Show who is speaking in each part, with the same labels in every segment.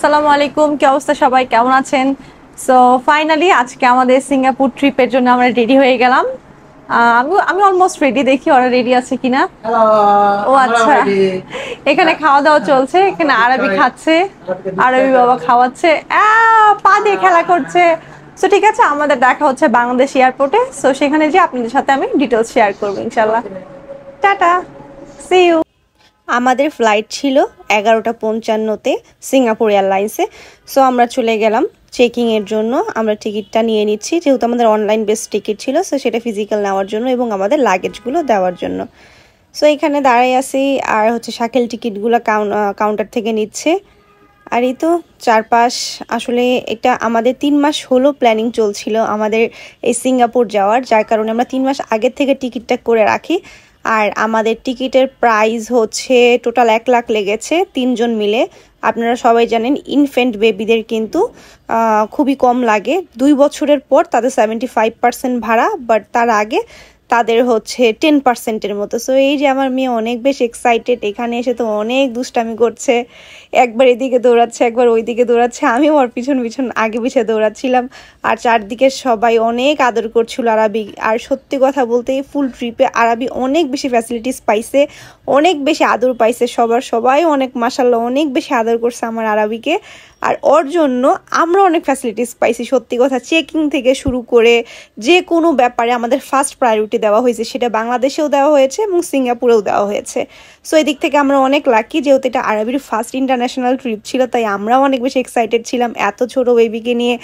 Speaker 1: আসসালামু আলাইকুম, কি অবস্থা সবাই, কেমন আছেন? সো ফাইনালি আজকে আমাদের সিঙ্গাপুর ট্রিপের জন্য আমরা রেডি হয়ে গেলাম। আমি অলমোস্ট রেডি, দেখি ওরা রেডি আছে কিনা। ও আচ্ছা, এখানে খাওয়া দাওয়া চলছে, এখানে আরবি খাচ্ছে, আরবি বাবা খাওয়াচ্ছে, পা দিয়ে খেলা করছে। সো ঠিক আছে, আমাদের দেখা হচ্ছে বাংলাদেশ এয়ারপোর্টে। সো সেখানে যে আপনাদের সাথে আমি ডিটেলস শেয়ার করবো ইনশাল্লাহ। Tata, see you. আমাদের ফ্লাইট ছিল 11:55-তে সিঙ্গাপুর এয়ারলাইন্সে। সো আমরা চলে গেলাম চেকিংয়ের জন্য। আমরা টিকিটটা নিয়ে নিচ্ছি, যেহেতু আমাদের অনলাইন বেস টিকিট ছিল, সো সেটা ফিজিক্যাল নেওয়ার জন্য এবং আমাদের লাগেজগুলো দেওয়ার জন্য। সো এখানে দাঁড়াই আছি, আর হচ্ছে শাকেল টিকিটগুলো কাউন্টার থেকে নিচ্ছে। আর এই তো চারপাশ, আসলে এটা আমাদের 3 মাস হলো প্ল্যানিং চলছিল আমাদের এই সিঙ্গাপুর যাওয়ার, যার কারণে আমরা 3 মাস আগের থেকে টিকিটটা করে রাখি। আর আমাদের টিকিটের প্রাইস হচ্ছে টোটাল 1 লাখ লেগেছে 3 জন মিলে। আপনারা সবাই জানেন ইনফ্যান্ট বেবিদের কিন্তু খুবই কম লাগে। 2 বছরের পর তাদের 75% ভাড়া, বাট তার আগে তাদের হচ্ছে 10%-এর মতো। সো এই যে আমার মেয়ে অনেক বেশি এক্সাইটেড, এখানে এসে তো অনেক দুষ্টামি করছে, একবার এদিকে দৌড়াচ্ছে একবার ওইদিকে দৌড়াচ্ছে। আমি ওর পিছন পিছন আগে পিছিয়ে দৌড়াচ্ছিলাম, আর চারদিকে সবাই অনেক আদর করছিল আরবি। আর সত্যি কথা বলতে ফুল ট্রিপে আরবি অনেক বেশি ফ্যাসিলিটিস পাইছে, অনেক বেশি আদর পাইছে সবাই অনেক মাশাআল্লাহ অনেক বেশি আদর করছে আমার আরবিকে। আর ওর জন্য আমরা অনেক ফ্যাসিলিটিস পাইছি, সত্যি কথা। চেকিং থেকে শুরু করে যে কোনো ব্যাপারে আমাদের ফার্স্ট প্রায়োরিটি দেওয়া হয়েছে, সেটা বাংলাদেশেও দেওয়া হয়েছে এবং সিঙ্গাপুরেও দেওয়া হয়েছে। সো এদিক থেকে আমরা অনেক লাকি, যেহেতু এটা আরবির ফার্স্ট ইন্টারন্যাশনাল ট্রিপ ছিল, তাই আমরাও অনেক বেশি এক্সাইটেড ছিলাম এত ছোট বেবিকে নিয়ে।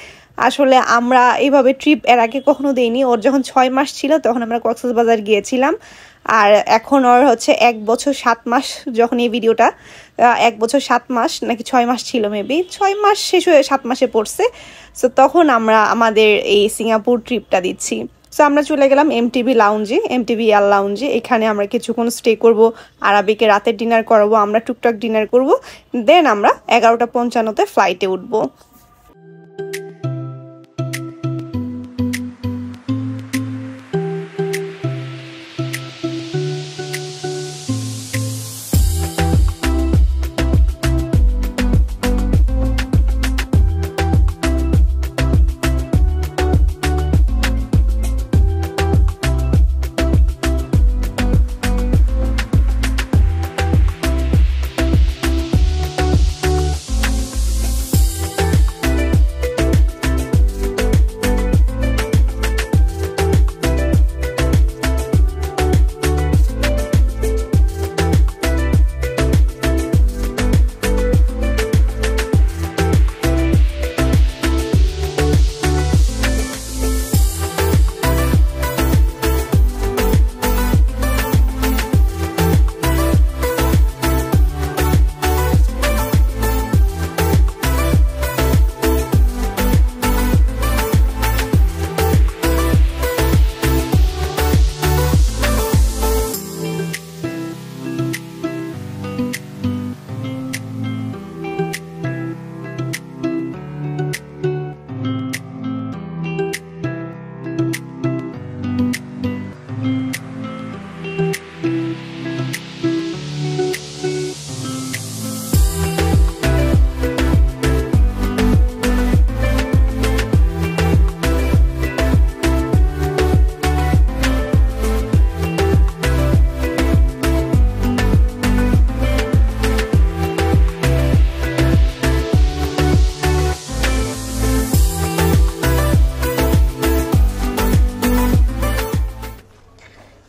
Speaker 1: আসলে আমরা এইভাবে ট্রিপ এর আগে কখনো দিইনি। ওর যখন 6 মাস ছিল তখন আমরা কক্সবাজার গিয়েছিলাম, আর এখন ওর হচ্ছে 1 বছর 7 মাস। যখন এই ভিডিওটা 1 বছর 7 মাস নাকি 6 মাস ছিল, মেবি 6 মাস শেষ হয়ে 7 মাসে পড়ছে। সো তখন আমরা আমাদের এই সিঙ্গাপুর ট্রিপটা দিচ্ছি। সো আমরা চলে গেলাম এমটিভি লাউঞ্জে, এমটিভি এয়ার লাউঞ্জে। এখানে আমরা কিছুক্ষণ স্টে করব, আরবিকে রাতের ডিনার করাবো, আমরা টুকটাক ডিনার করব, দেন আমরা 11:55-তে ফ্লাইটে উঠবো।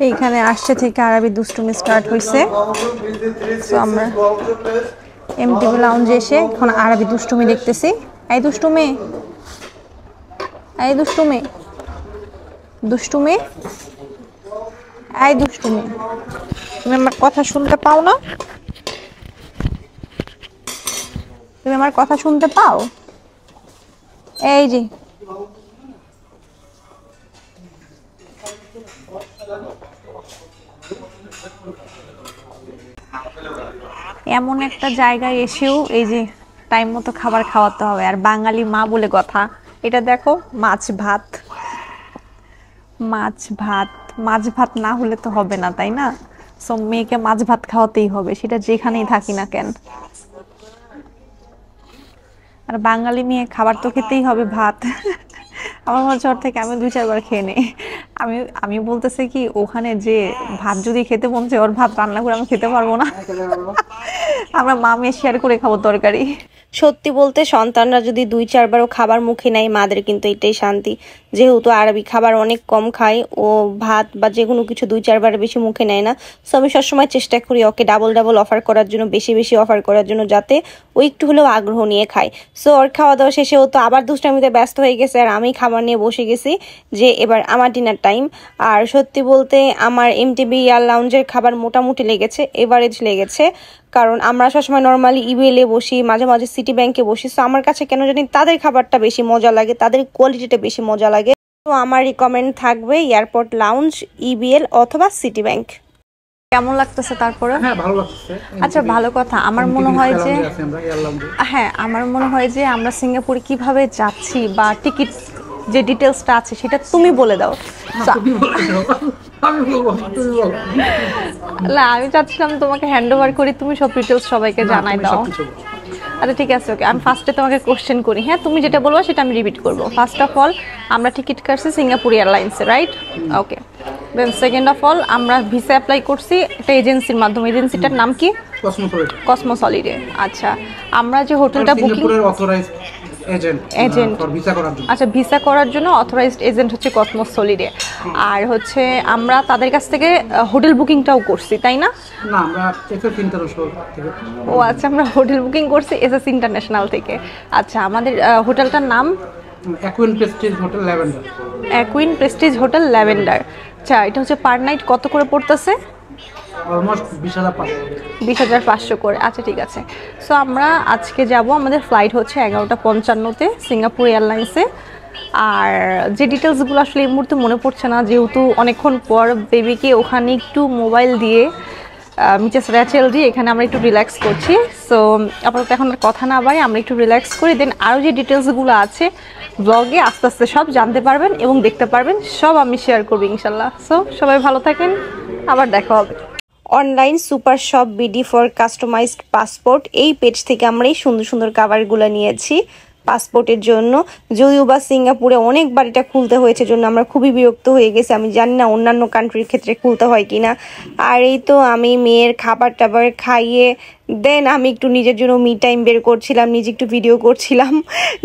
Speaker 1: এইখানে আসছে থেকে আরবি দুষ্টুমি স্টার্ট হয়েছে। তো আমরা এমটিভি লাউঞ্জে এসে এখন আরবি দুষ্টুমি দেখতেছি। এই দুষ্টুমি, এই দুষ্টুমি, দুষ্টুমি, এই দুষ্টুমি, তুমি আমার কথা শুনতে পাও না? তুমি আমার কথা শুনতে পাও? এই যে এমন একটা জায়গায় এসেও এই যে টাইম মতো খাবার খাওয়াতে হবে। আর বাঙালি মা বলে কথা। এটা দেখো, মাছ ভাত, মাছ ভাত, মাছ ভাত না হলে তো হবে না, তাই না? সো মেয়েকে মাছ ভাত খাওয়াতেই হবে, সেটা যেখানেই থাকি না কেন। আর বাঙালি মেয়ে খাবার তো খেতেই হবে, ভাত। আমার মনে হচ্ছে ওর থেকে আমি 2-4 বার খেয়ে নেই। আমি আমি বলতেছি কি ওখানে যে ভাত যদি খেতে মন চায় ওর ভাত রান্না করে আমি খেতে পারবো না। আমরা মা মেয়ে শেয়ার করে খাবো তরকারি।
Speaker 2: সত্যি বলতে সন্তানরা যদি 2-4 বারও খাবার মুখে নেয় মাদের কিন্তু এটাই শান্তি। যেহেতু আরবি খাবার অনেক কম খায়, ও ভাত বা যে কোনো কিছু 2-4 বার বেশি মুখে নেয় না। সো আমি সবসময় চেষ্টা করি ওকে ডাবল অফার করার জন্য, বেশি বেশি অফার করার জন্য, যাতে ও একটু হলেও আগ্রহ নিয়ে খায়। সো ওর খাওয়া দাওয়া শেষে ও তো আবার দুষ্টামিতে ব্যস্ত হয়ে গেছে, আর আমি খাবার নিয়ে বসে গেছি যে এবার আমার ডিনার টাইম। আর সত্যি বলতে আমার এমটিবি ইয়ার লাউঞ্জের খাবার মোটামুটি লেগেছে, এভারেজ লেগেছে। কারণ আমরা সবসময় নর্মালি ইবিএলে বসি, মাঝে মাঝে সিটি ব্যাংকে বসি। সো আমার কাছে কেন জানি তাদের খাবারটা বেশি মজা লাগে, তাদের কোয়ালিটিটা বেশি মজা লাগে। তো আমার রিকমেন্ড থাকবে এয়ারপোর্ট লাউঞ্জ, ইবিএল অথবা সিটি ব্যাংক।
Speaker 1: কেমন লাগতেছে তারপরে?
Speaker 3: হ্যাঁ ভালো লাগছে।
Speaker 1: আচ্ছা ভালো কথা। আমার মনে হয় যে হ্যাঁ, আমার মনে হয় যে আমরা সিঙ্গাপুরে কিভাবে যাচ্ছি বা টিকিট যে ডিটেলসটা আছে সেটা তুমি বলে দাও। না, আমি চাচ্ছিলাম তোমাকে হ্যান্ড ওভার করি, তুমি সব ডিটেলস সবাইকে জানাই দাও। আচ্ছা ঠিক আছে, ওকে। আমি ফার্স্টে তোমাকে কোশ্চেন করি, হ্যাঁ? তুমি যেটা বলবো সেটা আমি রিপিট করবো। ফার্স্ট অফ অল আমরা টিকিট কাটছি সিঙ্গাপুর এয়ারলাইন্সে, right? Okay. Then second of all আমরা ভিসা অ্যাপ্লাই করছি একটা এজেন্সির মাধ্যমে। এজেন্সিটার নাম কি? Cosmos holiday. আচ্ছা, আমরা যে হোটেলটা বুকিং এজেন্ট আচ্ছা, ভিসা করার জন্য অথরাইজড এজেন্ট হচ্ছে কসমোস হলিডে। আর হচ্ছে আমরা তাদের কাছ থেকে হোটেল বুকিংটাও করছি, তাই না?
Speaker 3: না, আমরা এসএস ইন্টারন্যাশনাল থেকে।
Speaker 1: ও আচ্ছা, আমরা হোটেল বুকিং করছি এসএস ইন্টারন্যাশনাল থেকে। আচ্ছা, আমাদের হোটেলটার নাম
Speaker 3: Aquin Prestige Hotel Lavender.
Speaker 1: Aquin Prestige Hotel Lavender. আচ্ছা, এটা হচ্ছে পার নাইট কত করে পড়তেছে?
Speaker 3: অলমোস্ট
Speaker 1: 20,500 করে। আচ্ছা ঠিক আছে। সো আমরা আজকে যাব, আমাদের ফ্লাইট হচ্ছে 11:55-তে সিঙ্গাপুর এয়ারলাইন্সে। আর যে ডিটেলসগুলো আসলে এই মুহূর্তে মনে পড়ছে না, যেহেতু অনেকক্ষণ পর বেবিকে ওখানে একটু মোবাইল দিয়ে মিসেস র্যাচেল দিয়ে এখানে আমরা একটু রিল্যাক্স করছি। সো আপাতত এখন আর কথা না বাড়ি, আমরা একটু রিল্যাক্স করি। দেন আরও যে ডিটেলসগুলো আছে ব্লগে আস্তে আস্তে সব জানতে পারবেন এবং দেখতে পারবেন, সব আমি শেয়ার করবো ইনশাল্লাহ। সো সবাই ভালো থাকেন, আবার দেখা হবে।
Speaker 2: Online super shop BD for customized passport, এই পেজ থেকে আমরা এই সুন্দর সুন্দর কাভারগুলো নিয়েছি পাসপোর্টের জন্য। যদিও বা সিঙ্গাপুরে অনেকবার এটা খুলতে হয়েছে, জন্য আমরা খুবই বিরক্ত হয়ে গেছি। আমি জানি না অন্যান্য কান্ট্রির ক্ষেত্রে খুলতে হয় কিনা। আর এই তো আমি মেয়ের খাবার টাবার খাইয়ে দেন আমি একটু নিজের জন্য মি টাইম বের করছিলাম, নিজে একটু ভিডিও করছিলাম,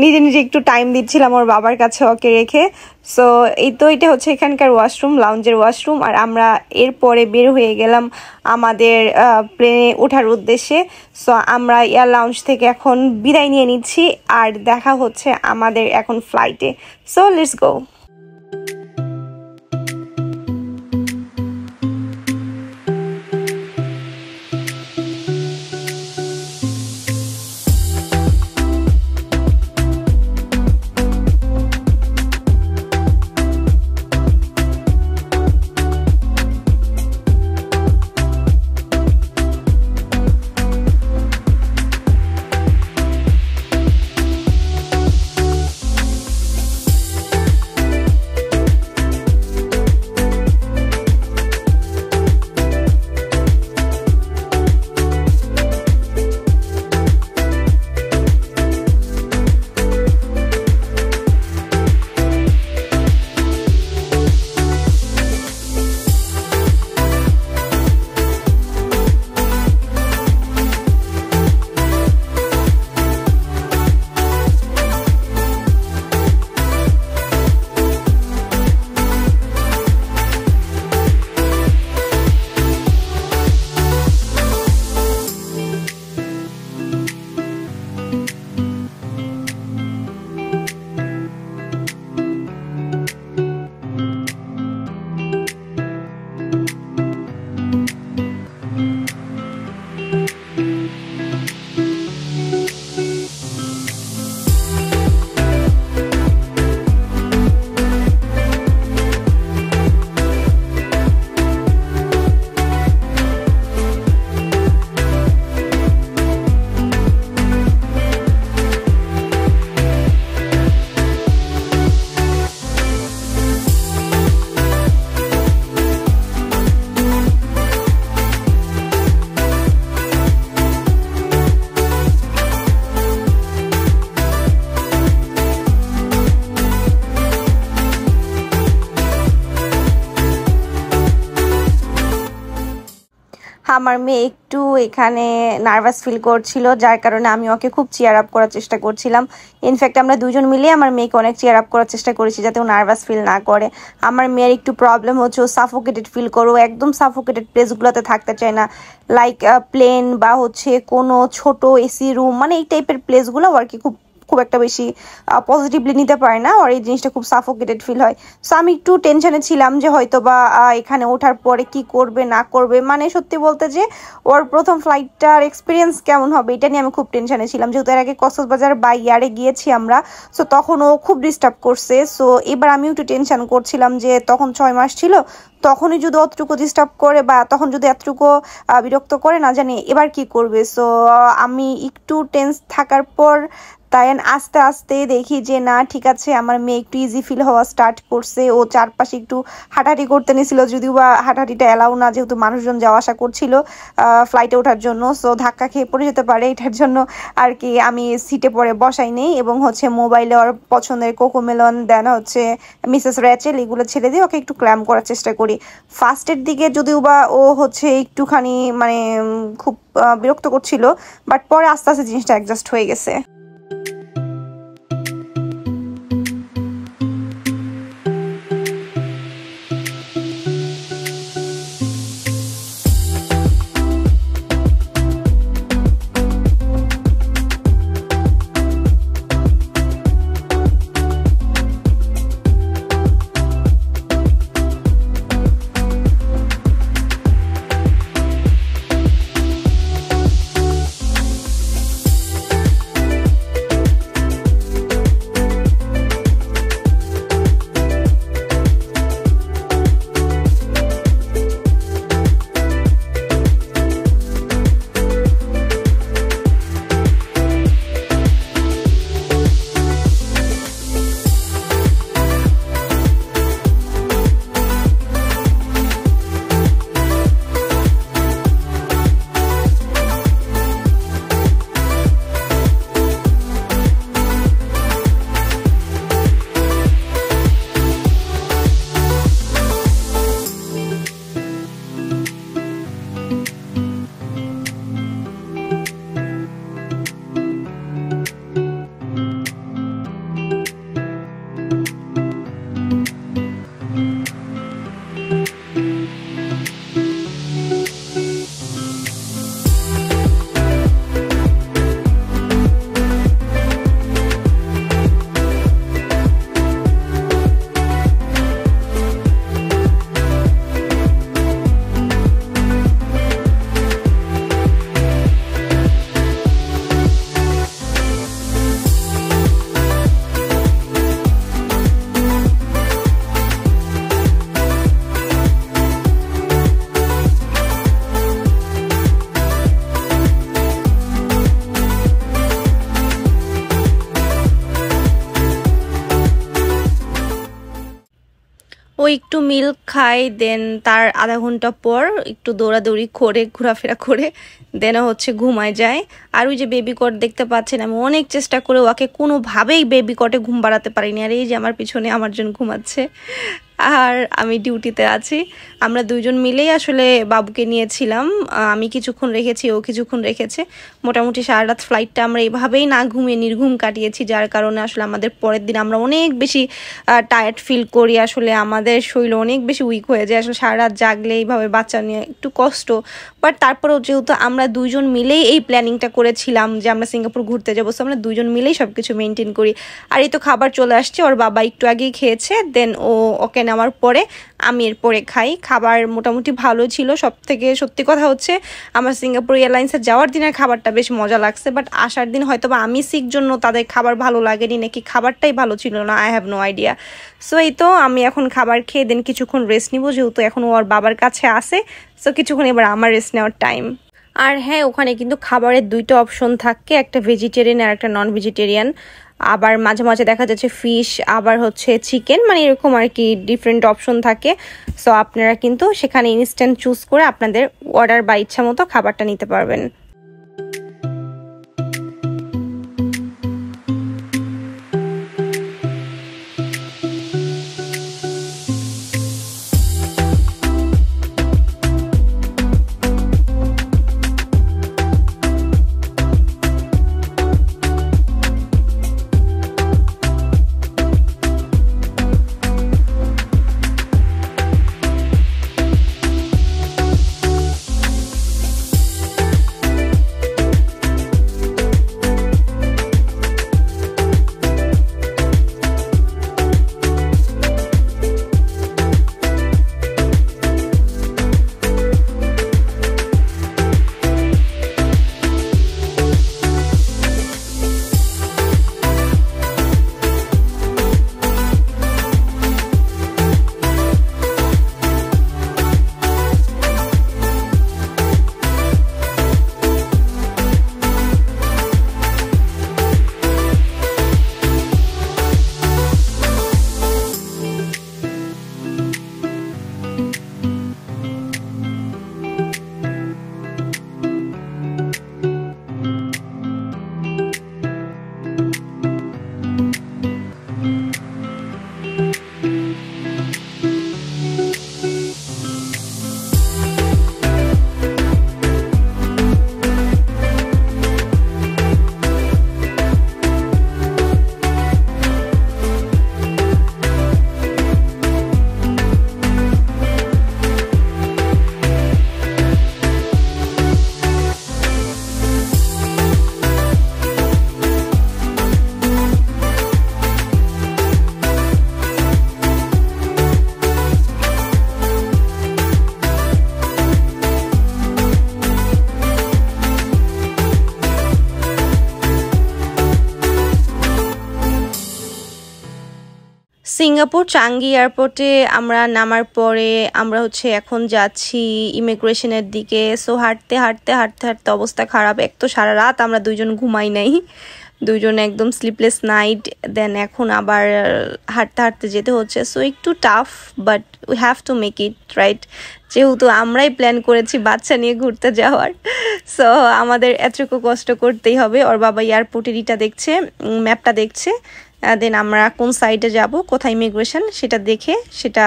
Speaker 2: নিজে একটু টাইম দিচ্ছিলাম ওর বাবার কাছে ওকে রেখে। সো এই তো এটা হচ্ছে এখানকার ওয়াশরুম, লাউঞ্জের ওয়াশরুম। আর আমরা এরপরে বের হয়ে গেলাম আমাদের প্লেনে ওঠার উদ্দেশ্যে। সো আমরা এয়ার লাউঞ্জ থেকে এখন বিদায় নিয়ে নিচ্ছি, আর দেখা হচ্ছে আমাদের এখন ফ্লাইটে। So let's go. আমার মেয়ে একটু এখানে নার্ভাস ফিল করছিল, যার কারণে আমি ওকে খুব চিয়ার আপ করার চেষ্টা করছিলাম। ইনফ্যাক্ট আমরা দুজন মিলে আমার মেয়েকে অনেক চিয়ার আপ করার চেষ্টা করেছি যাতে ও নার্ভাস ফিল না করে। আমার মেয়ের একটু প্রবলেম হচ্ছে, ও সাফোকেটেড ফিল করো, একদম সাফোকেটেড প্লেসগুলোতে থাকতে চায় না, লাইক প্লেন বা হচ্ছে কোনো ছোট এসি রুম, মানে এই টাইপের প্লেসগুলো আর কি খুব একটা বেশি পজিটিভলি নিতে পারে না, আর এই জিনিসটা খুব সাফোকেটেড ফিল হয়। সো আমি একটু টেনশনে ছিলাম যে হয়তো বা এখানে ওঠার পরে কি করবে না করবে, মানে সত্যি বলতে যে ওর প্রথম ফ্লাইটটার এক্সপিরিয়েন্স কেমন হবে এটা নিয়ে আমি খুব টেনশনে ছিলাম, যেহেতু এর আগে কক্সবাজার বাই এয়ারে গিয়েছি আমরা। সো তখন ও খুব ডিস্টার্ব করছে। সো এবার আমিও একটু টেনশন করছিলাম যে তখন 6 মাস ছিল, তখনই যদি অতটুকু ডিস্টার্ব করে বা তখন যদি এতটুকু বিরক্ত করে, না জানি এবার কি করবে। সো আমি একটু টেন্স থাকার পর তাই আস্তে আস্তে দেখি যে না ঠিক আছে, আমার মেয়ে একটু ইজি ফিল হওয়া স্টার্ট করছে। ও চারপাশে একটু হাঁটাহাঁটি করতে নিয়েছিল, যদিও বা হাঁটাহাঁটিটা এলাও না, যেহেতু মানুষজন যাওয়া আসা করছিল ফ্লাইটে ওঠার জন্য। সো ধাক্কা খেয়ে পড়ে যেতে পারে, এটার জন্য আর কি আমি সিটে পরে বসাই নেই, এবং হচ্ছে মোবাইলে ওর পছন্দের কোকোমেলন, দেন হচ্ছে মিসেস র্যাচেল, এগুলো ছেড়ে দিয়ে ওকে একটু ক্ল্যাম করার চেষ্টা করি। ফার্স্টের দিকে যদিও বা ও হচ্ছে একটুখানি মানে খুব বিরক্ত করছিল, বাট পরে আস্তে আস্তে জিনিসটা অ্যাডজাস্ট হয়ে গেছে। ও একটু মিল্ক খায়, দেন তার আধা ঘন্টা পর একটু দৌড়াদৌড়ি করে ঘোরাফেরা করে দেন হচ্ছে ঘুমায় যায়। আর ওই যে বেবি কট দেখতে পাচ্ছেন, আমি অনেক চেষ্টা করে ওকে কোনোভাবেই বেবি কটে ঘুম বাড়াতে পারিনি। আর এই যে আমার পিছনে আমার জন ঘুমাচ্ছে, আর আমি ডিউটিতে আছি। আমরা দুইজন মিলেই আসলে বাবুকে নিয়েছিলাম, আমি কিছুক্ষণ রেখেছি, ও কিছুক্ষণ রেখেছে। মোটামুটি সারা রাত ফ্লাইটটা আমরা এইভাবেই না ঘুমিয়ে নির্ঘুম কাটিয়েছি, যার কারণে আসলে আমাদের পরের দিন আমরা অনেক বেশি টায়ার্ড ফিল করি, আসলে আমাদের শরীর অনেক বেশি উইক হয়ে যায়। আসলে সারা রাত জাগলে এইভাবে বাচ্চা নিয়ে একটু কষ্ট, বাট তারপরেও যেহেতু আমরা দুইজন মিলেই এই প্ল্যানিংটা করেছিলাম যে আমরা সিঙ্গাপুর ঘুরতে যাবো, সো আমরা দুইজন মিলেই সব কিছু মেনটেন করি। আর এই তো খাবার চলে আসছে, ওর বাবা একটু আগেই খেয়েছে, দেন ওকে নেওয়ার পরে আমি এরপরে খাই। খাবার মোটামুটি ভালো ছিল। সব থেকে সত্যি কথা হচ্ছে আমার সিঙ্গাপুর এয়ারলাইন্সে যাওয়ার দিনের খাবারটা বেশ মজা লাগছে, বাট আসার দিন হয়তো বা আমি সিক জন্য তাদের খাবার ভালো লাগেনি, নাকি খাবারটাই ভালো ছিল না, I have no idea. So এই তো আমি এখন খাবার খেয়ে দেন কিছুক্ষণ রেস্ট নিব, যেহেতু এখন ওর বাবার কাছে আসে। সো কিছুক্ষণ এবার আমার রেস্ট নেওয়ার টাইম। আর হ্যাঁ, ওখানে কিন্তু খাবারের দুইটা অপশন থাকে, একটা ভেজিটেরিয়ান আর একটা নন ভেজিটেরিয়ান। আবার মাঝে মাঝে দেখা যাচ্ছে ফিশ, আবার হচ্ছে চিকেন, মানে এরকম আর কি ডিফারেন্ট অপশন থাকে। সো আপনারা কিন্তু সেখানে ইনস্ট্যান্ট চুজ করে আপনাদের অর্ডার বা ইচ্ছা মতো খাবারটা নিতে পারবেন। সিঙ্গাপুর চাঙ্গি এয়ারপোর্টে আমরা নামার পরে আমরা হচ্ছে এখন যাচ্ছি ইমিগ্রেশনের দিকে। সো হাঁটতে হাঁটতে হাঁটতে হাঁটতে অবস্থা খারাপ। এক তো সারা রাত আমরা দুইজন ঘুমাই নাই, দুইজন একদম স্লিপলেস নাইট। দেন এখন আবার হাঁটতে হাঁটতে যেতে হচ্ছে। সো একটু tough, but we have to make it right, যেহেতু আমরাই প্ল্যান করেছি বাচ্চা নিয়ে ঘুরতে যাওয়ার। সো আমাদের এতটুকু কষ্ট করতেই হবে। ওর বাবা এয়ারপোর্টের দেখছে, ম্যাপটা দেখছে। দেন আমরা কোন সাইডে যাব, কোথায় ইমিগ্রেশন সেটা দেখে সেটা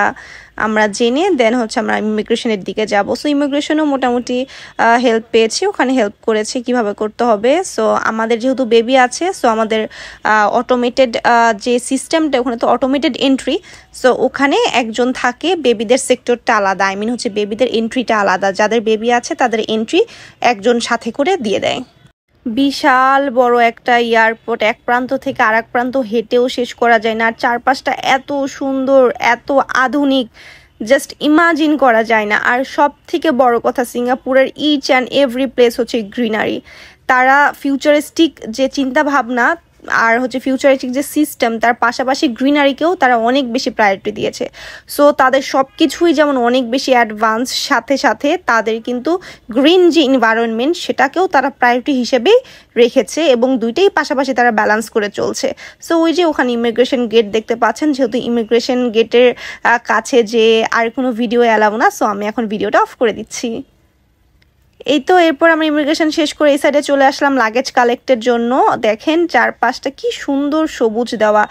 Speaker 2: আমরা জেনে দেন হচ্ছে আমরা ইমিগ্রেশনের দিকে যাব। সো ইমিগ্রেশনও মোটামুটি হেল্প পেয়েছি, ওখানে হেল্প করেছে কিভাবে করতে হবে। সো আমাদের যেহেতু বেবি আছে, সো আমাদের অটোমেটেড যে সিস্টেমটা, ওখানে তো অটোমেটেড এন্ট্রি। সো ওখানে একজন থাকে, বেবিদের সেক্টরটা আলাদা, আই মিন হচ্ছে বেবিদের এন্ট্রিটা আলাদা। যাদের বেবি আছে তাদের এন্ট্রি একজন সাথে করে দিয়ে দেয়। বিশাল বড় একটা এয়ারপোর্ট, এক প্রান্ত থেকে আরেক প্রান্ত হেঁটেও শেষ করা যায় না। আর চারপাশটা এত সুন্দর, এত আধুনিক, জাস্ট ইমাজিন করা যায় না। আর সব থেকে বড় কথা, সিঙ্গাপুরের ইচ অ্যান্ড এভরি প্লেস হচ্ছে গ্রিনারি। তারা ফিউচারিস্টিক যে চিন্তা ভাবনা আর হচ্ছে ফিউচারিস্টিক যে সিস্টেম, তার পাশাপাশি গ্রিনারিকেও তারা অনেক বেশি প্রায়োরিটি দিয়েছে। সো তাদের সব কিছুই যেমন অনেক বেশি অ্যাডভান্স, সাথে সাথে তাদের কিন্তু গ্রিন যে এনভায়রনমেন্ট সেটাকেও তারা প্রায়োরিটি হিসেবেই রেখেছে, এবং দুইটাই পাশাপাশি তারা ব্যালেন্স করে চলছে। সো ওই যে ওখানে ইমিগ্রেশন গেট দেখতে পাচ্ছেন, যেহেতু ইমিগ্রেশন গেটের কাছে যে আর কোনো ভিডিও অ্যালাউ না, সো আমি এখন ভিডিওটা অফ করে দিচ্ছি। এই তো এরপর আমরা ইমিগ্রেশন শেষ করে এই সাইডে চলে আসলাম লাগেজ কালেক্টের জন্য। দেখেন চারপাশটা কি সুন্দর সবুজ দেওয়া,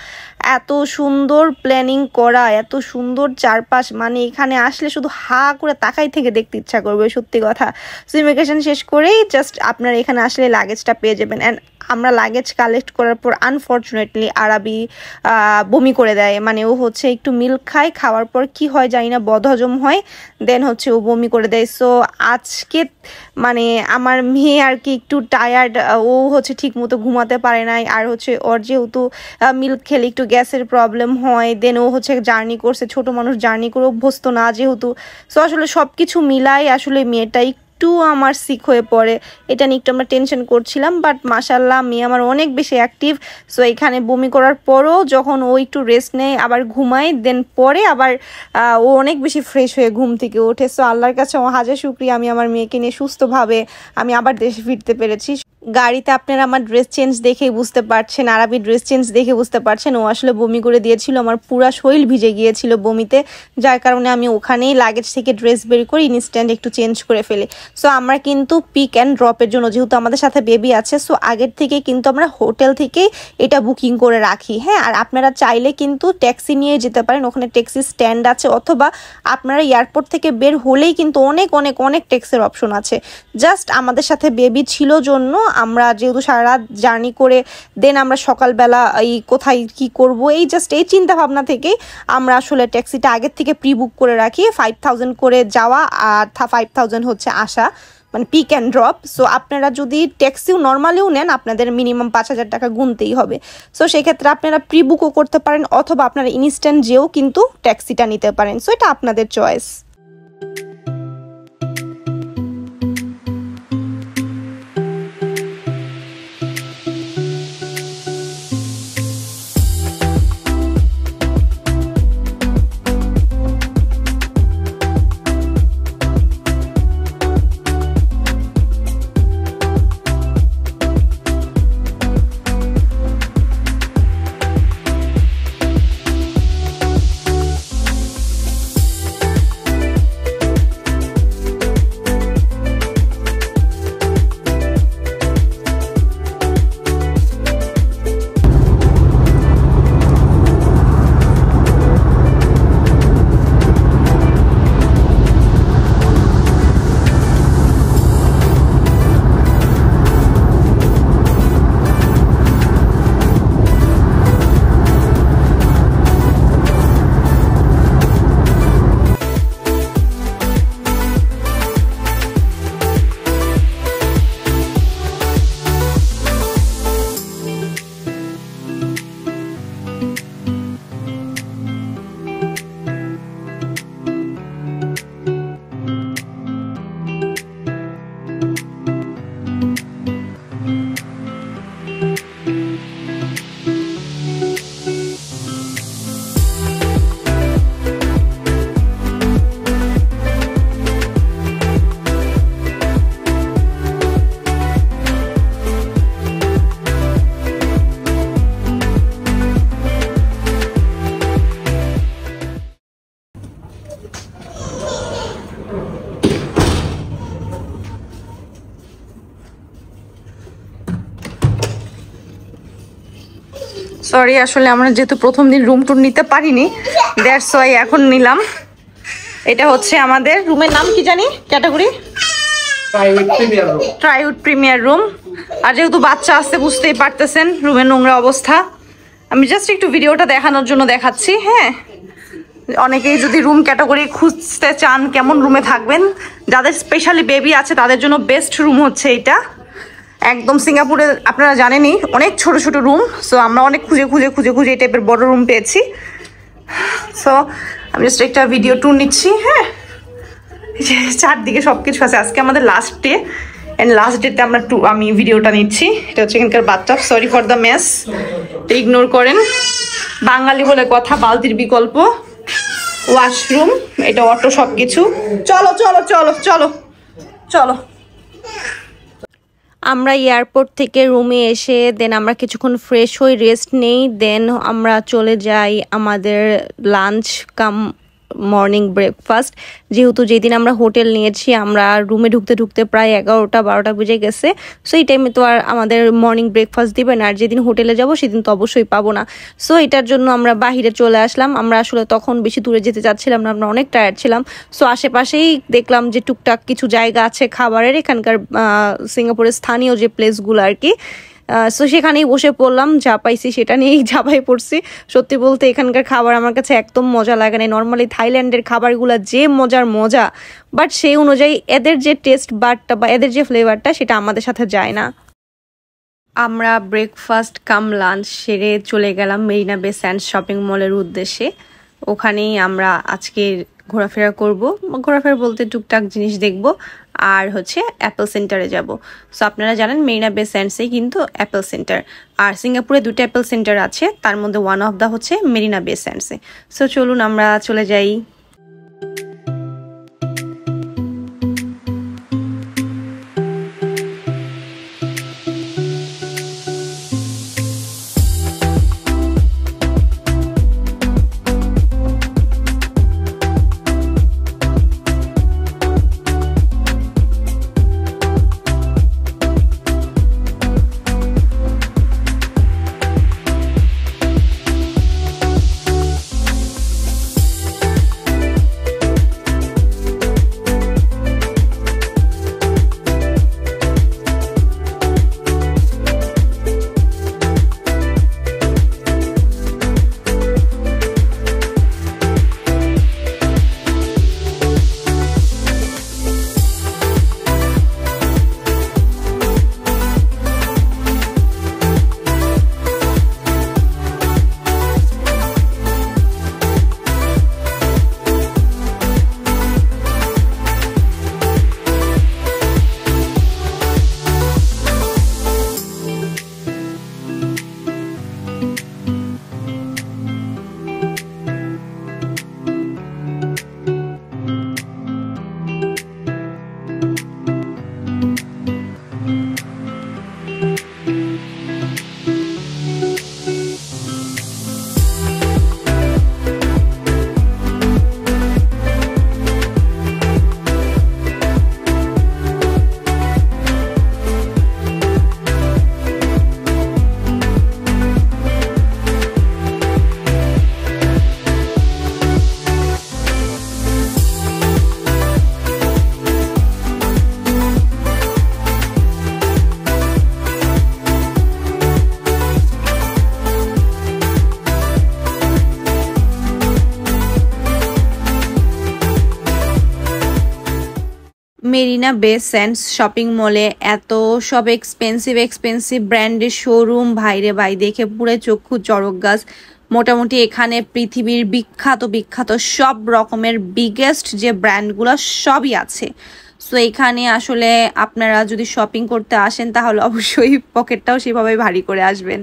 Speaker 2: এত সুন্দর প্ল্যানিং করা, এত সুন্দর চারপাশ, মানে এখানে আসলে শুধু হা করে তাকাই থেকে দেখতে ইচ্ছা করবে, সত্যি কথা। সো ইমিগ্রেশন শেষ করেই জাস্ট আপনারা এখানে আসলে লাগেজটা পেয়ে যাবেন। অ্যান্ড আমরা লাগেজ কালেক্ট করার পর আনফর্চুনেটলি আরাবি বমি করে দেয়, মানে ও হচ্ছে একটু মিল্ক খায়, খাওয়ার পর কি হয় জানি না, বদহজম হয়, দেন হচ্ছে ও বমি করে দেয়। সো আজকে মানে আমার মেয়ে আর কি একটু টায়ার্ড, ও হচ্ছে ঠিক মতো ঘুমাতে পারে নাই। আর হচ্ছে ওর যেহেতু মিল্ক খেলে একটু গ্যাসের প্রবলেম হয়, দেন ও হচ্ছে জার্নি করছে, ছোট মানুষ জার্নি করে অভ্যস্ত না যেহেতু। সো আসলে সব কিছু মিলাই আসলে মেয়েটাই একটু আমার সিক হয়ে পড়ে, এটা নিয়ে একটু আমরা টেনশন করছিলাম। বাট মাশাল্লাহ মেয়ে আমার অনেক বেশি অ্যাক্টিভ। সো এখানে বমি করার পরও যখন ও একটু রেস্ট নেয়, আবার ঘুমায়, দেন পরে আবার ও অনেক বেশি ফ্রেশ হয়ে ঘুম থেকে ওঠে। সো আল্লাহর কাছে হাজার শুকরিয়া, আমি আমার মেয়েকে নিয়ে সুস্থভাবে আমি আবার দেশে ফিরতে পেরেছি। গাড়িতে আপনারা আমার ড্রেস চেঞ্জ দেখেই বুঝতে পারছেন, আরবি ড্রেস চেঞ্জ দেখে বুঝতে পারছেন, ও আসলে বমি করে দিয়েছিল, আমার পুরা শরীর ভিজে গিয়েছিল বমিতে, যার কারণে আমি ওখানেই লাগেজ থেকে ড্রেস বের করে ইনস্ট্যান্ট একটু চেঞ্জ করে ফেলি। সো আমরা কিন্তু পিক অ্যান্ড ড্রপের জন্য, যেহেতু আমাদের সাথে বেবি আছে, সো আগের থেকে কিন্তু আমরা হোটেল থেকেই এটা বুকিং করে রাখি। হ্যাঁ, আর আপনারা চাইলে কিন্তু ট্যাক্সি নিয়ে যেতে পারেন, ওখানে ট্যাক্সি স্ট্যান্ড আছে, অথবা আপনারা এয়ারপোর্ট থেকে বের হলেই কিন্তু অনেক অনেক অনেক ট্যাক্সির অপশন আছে। জাস্ট আমাদের সাথে বেবি ছিল জন্য আমরা যেহেতু সারা রাত জার্নি করে দেন আমরা সকালবেলা এই কোথায় কি করব, এই জাস্ট এই চিন্তা ভাবনা থেকেই আমরা আসলে ট্যাক্সিটা আগের থেকে প্রি বুক করে রাখি। 5000 করে যাওয়া আর 5000 হচ্ছে আসা, মানে পিক অ্যান্ড ড্রপ। সো আপনারা যদি ট্যাক্সিও নর্মালিও নেন, আপনাদের মিনিমাম 5000 টাকা গুনতেই হবে। সো সেক্ষেত্রে আপনারা প্রি বুকও করতে পারেন, অথবা আপনারা ইনস্ট্যান্ট যেও কিন্তু ট্যাক্সিটা নিতে পারেন। সো এটা আপনাদের চয়েস।
Speaker 1: সরি, আসলে আমরা যেহেতু প্রথম দিন রুম টুর নিতে পারিনি, দ্যাটস ওয়াই এখন নিলাম। এটা হচ্ছে আমাদের রুমের নাম কি জানি, ক্যাটাগরি ট্রাইউড প্রিমিয়ার রুম। আর যেহেতু বাচ্চা আসতে বুঝতেই পারতেছেন রুমের নোংরা অবস্থা। আমি জাস্ট একটু ভিডিওটা দেখানোর জন্য দেখাচ্ছি। হ্যাঁ, অনেকেই যদি রুম ক্যাটাগরি খুঁজতে চান কেমন রুমে থাকবেন, যাদের স্পেশালি বেবি আছে তাদের জন্য বেস্ট রুম হচ্ছে এইটা। একদম সিঙ্গাপুরে আপনারা জানেনই অনেক ছোট ছোট রুম, সো আমরা অনেক খুঁজে খুঁজে খুঁজে খুঁজে এই টাইপের বড় রুম পেয়েছি। সো আমি জাস্ট একটা ভিডিও ট্যুর নিচ্ছি। হ্যাঁ, চারদিকে সব কিছু আছে। আজকে আমাদের লাস্ট ডে, অ্যান্ড লাস্ট ডেতে আমি ভিডিওটা নিচ্ছি। এটা হচ্ছে এখানকার bathtub. Sorry for the mess, ignore করেন। বাঙালি বলে কথা, বালতির বিকল্প। ওয়াশরুম, এটা অটো, সব কিছু। চলো চলো চলো চলো চলো।
Speaker 2: আমরা এয়ারপোর্ট থেকে রুমে এসে দেন আমরা কিছুক্ষণ ফ্রেশ হই, রেস্ট নেই, দেন আমরা চলে যাই আমাদের লাঞ্চ কাম মর্নিং ব্রেকফাস্ট। যেহেতু যেদিন আমরা হোটেল নিয়েছি আমরা রুমে ঢুকতে ঢুকতে প্রায় 11টা-12টা বেজে গেছে। সো এই টাইমে তো আর আমাদের মর্নিং ব্রেকফাস্ট দিবে না, আর যেদিন হোটেলে যাব সেদিন তো অবশ্যই পাবো না। সো এটার জন্য আমরা বাহিরে চলে আসলাম। আমরা আসলে তখন বেশি দূরে যেতে চাচ্ছিলাম না, আমরা অনেক টায়ার্ড ছিলাম। সো আশেপাশেই দেখলাম যে টুকটাক কিছু জায়গা আছে খাবারের, এখানকার সিঙ্গাপুরের স্থানীয় যে প্লেসগুলো আর কি। সো সেখানেই বসে পড়লাম, যা পাইছি সেটা নিয়েই ঝাঁপাই পড়ছি। সত্যি বলতে এখানকার খাবার আমার কাছে একদম মজা লাগে না। নর্মালি থাইল্যান্ডের খাবারগুলো যে মজা, বাট সেই অনুযায়ী এদের যে টেস্ট বারটা বা এদের যে ফ্লেভারটা সেটা আমাদের সাথে যায় না। আমরা ব্রেকফাস্ট কাম লাঞ্চ সেরে চলে গেলাম মেরিনা বে স্যান্ডস শপিং মলের উদ্দেশ্যে। ওখানেই আমরা আজকে ঘোরাফেরা করব, ঘোরাফেরা বলতে টুকটাক জিনিস দেখব, আর হচ্ছে অ্যাপেল সেন্টারে যাব। সো আপনারা জানেন মেরিনা বে স্যান্ডসে কিন্তু অ্যাপেল সেন্টার, আর সিঙ্গাপুরে 2টা অ্যাপেল সেন্টার আছে, তার মধ্যে ওয়ান অফ দ্য হচ্ছে মেরিনা বে স্যান্ডসে। সো চলুন আমরা চলে যাই। মেরিনা বে স্যান্ডস শপিং মলে এত সব এক্সপেন্সিভ ব্র্যান্ডের শোরুম, ভাইরে ভাই, দেখে পুরো চক্ষু চড়ক গাছ। মোটামুটি এখানে পৃথিবীর বিখ্যাত সব রকমের বিগেস্ট যে ব্র্যান্ডগুলো সবই আছে। সো এখানে আসলে আপনারা যদি শপিং করতে আসেন তাহলে অবশ্যই পকেটটাও সেভাবে ভারী করে আসবেন।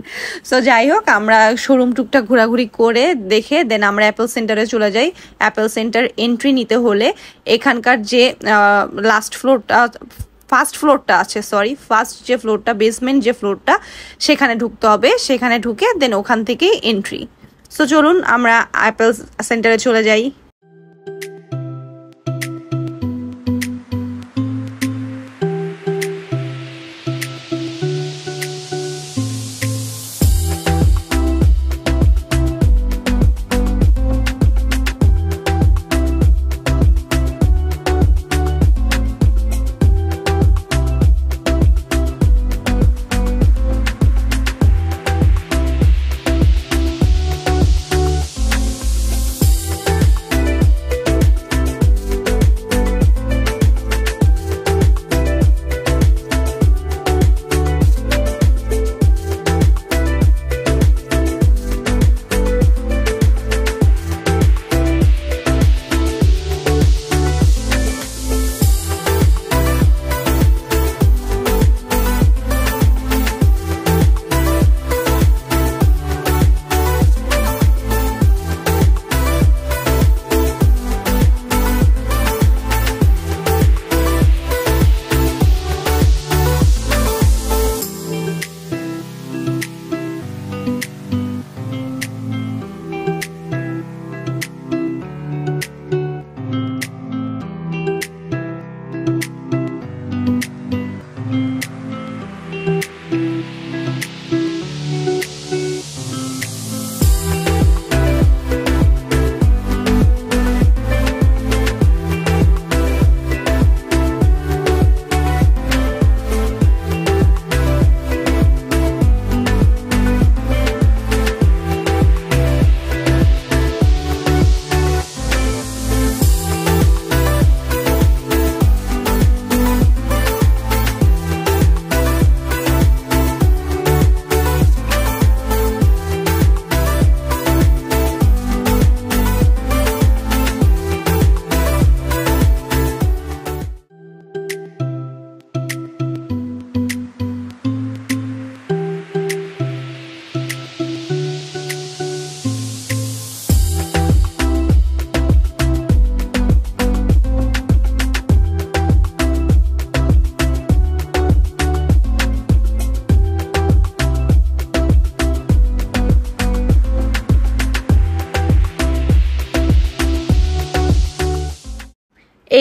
Speaker 2: সো যাই হোক, আমরা শোরুম টুকটাক ঘোরাঘুরি করে দেখে দেন আমরা অ্যাপেল সেন্টারে চলে যাই। অ্যাপেল সেন্টার এন্ট্রি নিতে হলে এখানকার যে ফার্স্ট যে ফ্লোরটা বেসমেন্ট যে ফ্লোরটা সেখানে ঢুকতে হবে। সেখানে ঢুকে দেন ওখান থেকেই এন্ট্রি। সো চলুন আমরা অ্যাপেল সেন্টারে চলে যাই।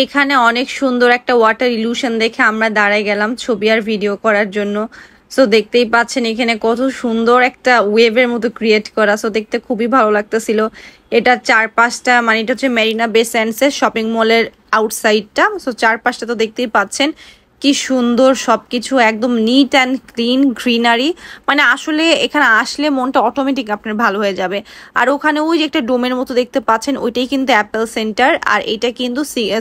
Speaker 1: এখানে অনেক সুন্দর একটা ওয়াটার ইলিউশন দেখে আমরা দাঁড়াই গেলাম ছবি আর ভিডিও করার জন্য। সো দেখতেই পাচ্ছেন এখানে কত সুন্দর একটা ওয়েভের মতো ক্রিয়েট করা, সো দেখতে খুবই ভালো লাগতেছিল। এটা চারপাশটা মানে এটা হচ্ছে মেরিনা বে স্যান্ডসের শপিং মলের আউটসাইডটা। সো চারপাশটা তো দেখতেই পাচ্ছেন কি সুন্দর সবকিছু, একদম নিট অ্যান্ড ক্লিন, গ্রিনারি। মানে আসলে এখানে আসলে মনটা অটোমেটিক আপনার ভালো হয়ে যাবে। আর ওখানে ওই যে একটা ডোমের মতো দেখতে পাচ্ছেন ওইটাই কিন্তু অ্যাপেল সেন্টার, আর এটা কিন্তু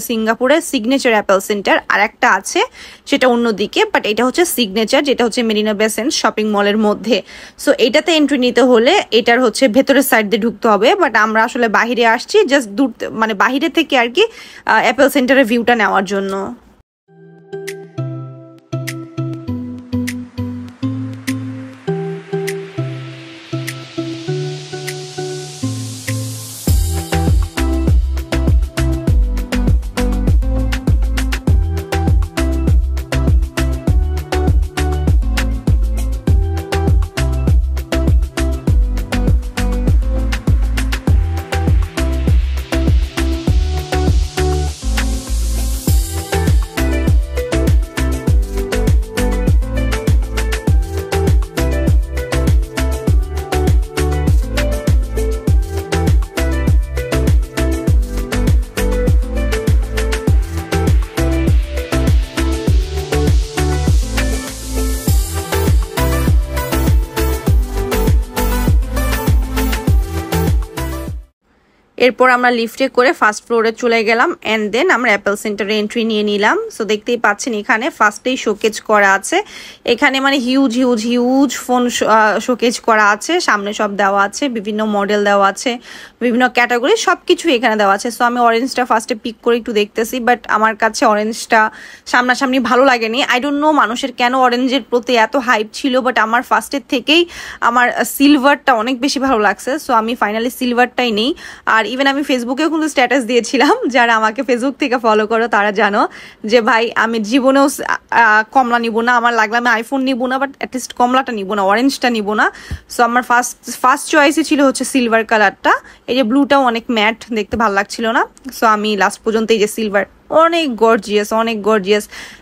Speaker 1: সিঙ্গাপুরের সিগনেচার অ্যাপেল সেন্টার। আর একটা আছে সেটা অন্যদিকে, বাট এটা হচ্ছে সিগনেচার, যেটা হচ্ছে মেরিনা বে স্যান্ডস শপিং মলের মধ্যে। সো এটাতে এন্ট্রি নিতে হলে এটার হচ্ছে ভেতরের সাইড দিয়ে ঢুকতে হবে, বাট আমরা আসলে বাহিরে আসছি জাস্ট দূর মানে বাহিরে থেকে আর কি অ্যাপেল সেন্টারের ভিউটা নেওয়ার জন্য। এরপর আমরা লিফটে করে ফার্স্ট ফ্লোরে চলে গেলাম এন্ড দেন আমরা অ্যাপেল সেন্টারে এন্ট্রি নিয়ে নিলাম। সো দেখতেই পাচ্ছেন এখানে ফার্স্টেই শোকেজ করা আছে, এখানে মানে হিউজ ফোন শোকেজ করা আছে, সামনে সব দেওয়া আছে, বিভিন্ন মডেল দেওয়া আছে, বিভিন্ন ক্যাটাগরি সবকিছু এখানে দেওয়া আছে। সো আমি অরেঞ্জটা ফার্স্টে পিক করে একটু দেখতেছি, বাট আমার কাছে অরেঞ্জটা সামনাসামনি ভালো লাগেনি। আই ডোন্ট নো মানুষের কেন অরেঞ্জের প্রতি এত হাইপ ছিল, বাট আমার ফার্স্টের থেকেই আমার সিলভারটা অনেক বেশি ভালো লাগছে। সো আমি ফাইনালি সিলভারটাই নেই। আর ইভেন আমি ফেসবুকেও কিন্তু স্ট্যাটাস দিয়েছিলাম, যারা আমাকে ফেসবুক থেকে ফলো করো তারা জানো যে ভাই আমি জীবনেও কমলা নিব না, আমার লাগলে আমি আইফোন নিব না, বাট অ্যাটলিস্ট কমলাটা নিব না, অরেঞ্জটা নিব না। সো আমার ফার্স্ট চয়েসই ছিল হচ্ছে সিলভার কালারটা। এই যে ব্লুটাও অনেক ম্যাট, দেখতে ভালো লাগছিল না। সো আমি লাস্ট পর্যন্ত এই যে সিলভার, অনেক গর্জিয়াস।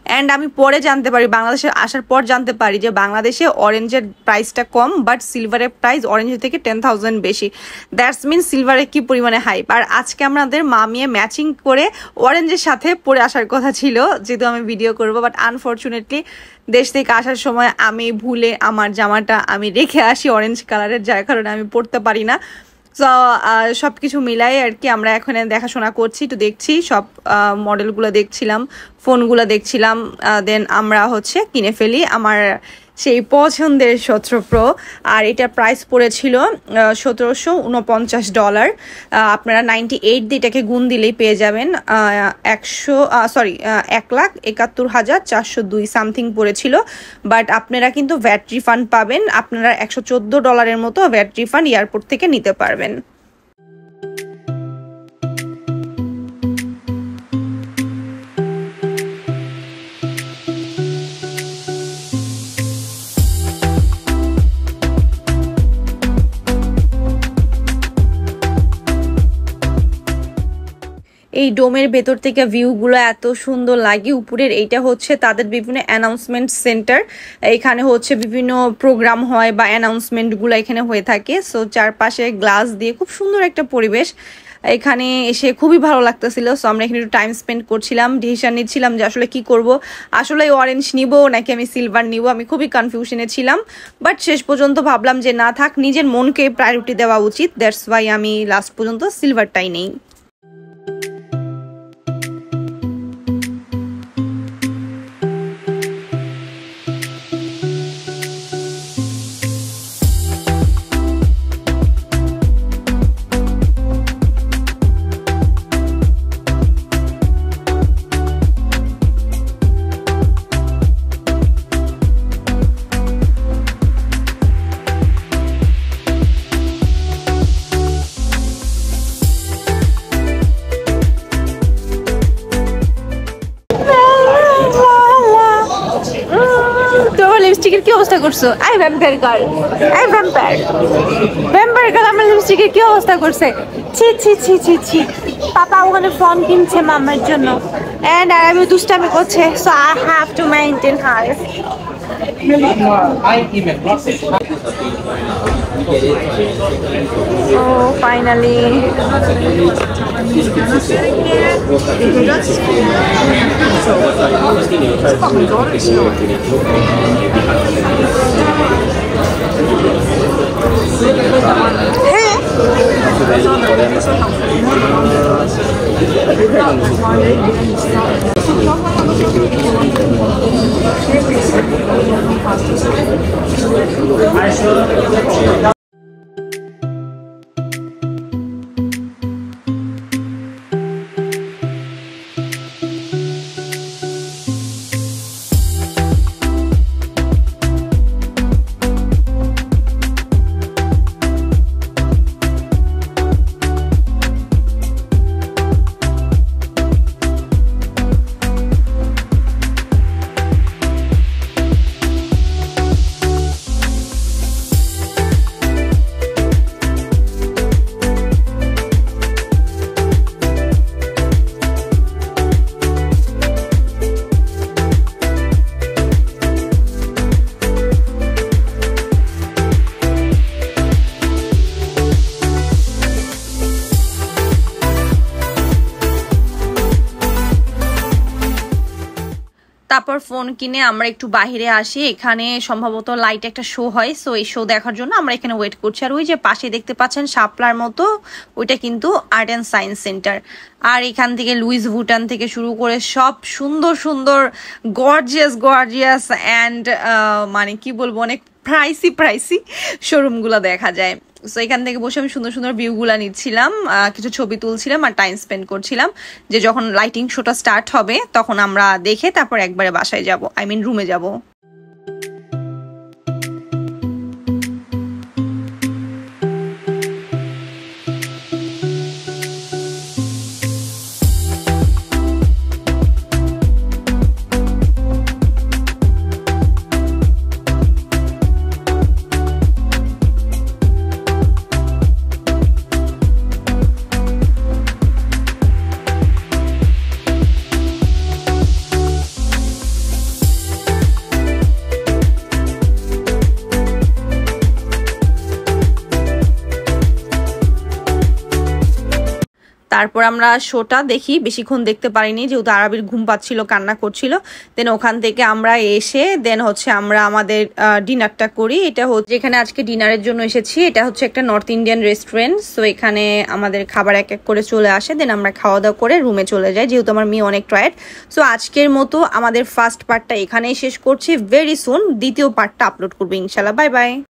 Speaker 1: অ্যান্ড আমি পরে জানতে পারি, বাংলাদেশে আসার পর জানতে পারি যে বাংলাদেশে অরেঞ্জের প্রাইসটা কম, বাট সিলভারের প্রাইস অরেঞ্জের থেকে 10,000 বেশি। দ্যাটস মিন সিলভারে কি পরিমাণে হাইপ। আর আজকে আমাদের মামিয়ে ম্যাচিং করে অরেঞ্জের সাথে পরে আসার কথা ছিল, যেহেতু আমি ভিডিও করব, বাট আনফর্চুনেটলি দেশ থেকে আসার সময় আমি ভুলে আমার জামাটা আমি রেখে আসি অরেঞ্জ কালারের, যার কারণে আমি পরতে পারি না। সো সব কিছু মিলাই আর কি আমরা এখানে দেখাশোনা করছি, তো দেখছি সব মডেলগুলো দেখছিলাম, ফোনগুলো দেখছিলাম, দেন আমরা হচ্ছে কিনে ফেলি আমার সেই পছন্দের 17 Pro। আর এটার প্রাইস পড়েছিল $1749। আপনারা 98 দিয়ে এটাকে গুণ দিলেই পেয়ে যাবেন 1,71,402 সামথিং পড়েছিল। বাট আপনারা কিন্তু ভ্যাট রিফান্ড পাবেন, আপনারা $114 মতো ভ্যাট রিফান্ড এয়ারপোর্ট থেকে নিতে পারবেন। এই ডোমের ভেতর থেকে ভিউগুলো এত সুন্দর লাগে উপরের। এইটা হচ্ছে তাদের বিভিন্ন অ্যানাউন্সমেন্ট সেন্টার, এখানে হচ্ছে বিভিন্ন প্রোগ্রাম হয় বা অ্যানাউন্সমেন্টগুলো এখানে হয়ে থাকে। সো চারপাশে গ্লাস দিয়ে খুব সুন্দর একটা পরিবেশ, এখানে এসে খুবই ভালো লাগতেছিল। সো আমরা এখানে একটু টাইম স্পেন্ড করছিলাম, ডিসিশন নিচ্ছিলাম যে আসলে কি করব, আসলে অরেঞ্জ নিব নাকি আমি সিলভার নিব, আমি খুবই কনফিউশনে ছিলাম। বাট শেষ পর্যন্ত ভাবলাম যে না থাক, নিজের মনকে প্রায়োরিটি দেওয়া উচিত, দ্যাটস ওয়াই আমি লাস্ট পর্যন্ত সিলভারটাই নেই। লিপস্টিকের কি অবস্থা করছো? I vampire girl, I vampire girl আমার লিপস্টিকের কি অবস্থা করছে, ছি ছি ছি ছি ছি।
Speaker 2: পাপা ওখানে ফোন কিনছে মামার জন্য এন্ড আমি দুষ্টামি করছে, so I have to maintain her.
Speaker 1: Oh, finally.
Speaker 2: তারপর ফোন কিনে আমরা একটু বাইরে আসি, এখানে সম্ভবত লাইট একটা শো হয়, সো এই শো দেখার জন্য আমরা এখানে ওয়েট করছি। আর ওই যে পাশে দেখতে পাচ্ছেন শাপলার মতো, ওইটা কিন্তু আর্ট অ্যান্ড সায়েন্স সেন্টার। আর এখান থেকে লুইস ভুটান থেকে শুরু করে সব সুন্দর সুন্দর গর্জিয়াস অ্যান্ড মানে কি বলবো, অনেক প্রাইসি শোরুমগুলো দেখা যায়। সো এখান থেকে বসে আমি সুন্দর সুন্দর ভিউগুলা নিচ্ছিলাম, কিছু ছবি তুলছিলাম আর টাইম স্পেন্ড করছিলাম, যে যখন লাইটিং শোটা স্টার্ট হবে তখন আমরা দেখে তারপর একবারে বাসায় যাব, আই মিন রুমে যাব। তারপর আমরা শোটা দেখি, বেশিক্ষণ দেখতে পারিনি যেহেতু আরবির ঘুম পাচ্ছিল, কান্না করছিল। দেন ওখান থেকে আমরা এসে দেন হচ্ছে আমরা আমাদের ডিনারটা করি। এটা হচ্ছে যেখানে আজকে ডিনারের জন্য এসেছি, এটা হচ্ছে একটা নর্থ ইন্ডিয়ান রেস্টুরেন্ট। সো এখানে আমাদের খাবার এক এক করে চলে আসে, দেন আমরা খাওয়া দাওয়া করে রুমে চলে যাই, যেহেতু আমার মেয়ে অনেক টায়ার্ড। সো আজকের মতো আমাদের ফার্স্ট পার্টটা এখানেই শেষ করছি। ভেরি সুন দ্বিতীয় পার্টটা আপলোড করবো ইনশাল্লাহ। Bye bye.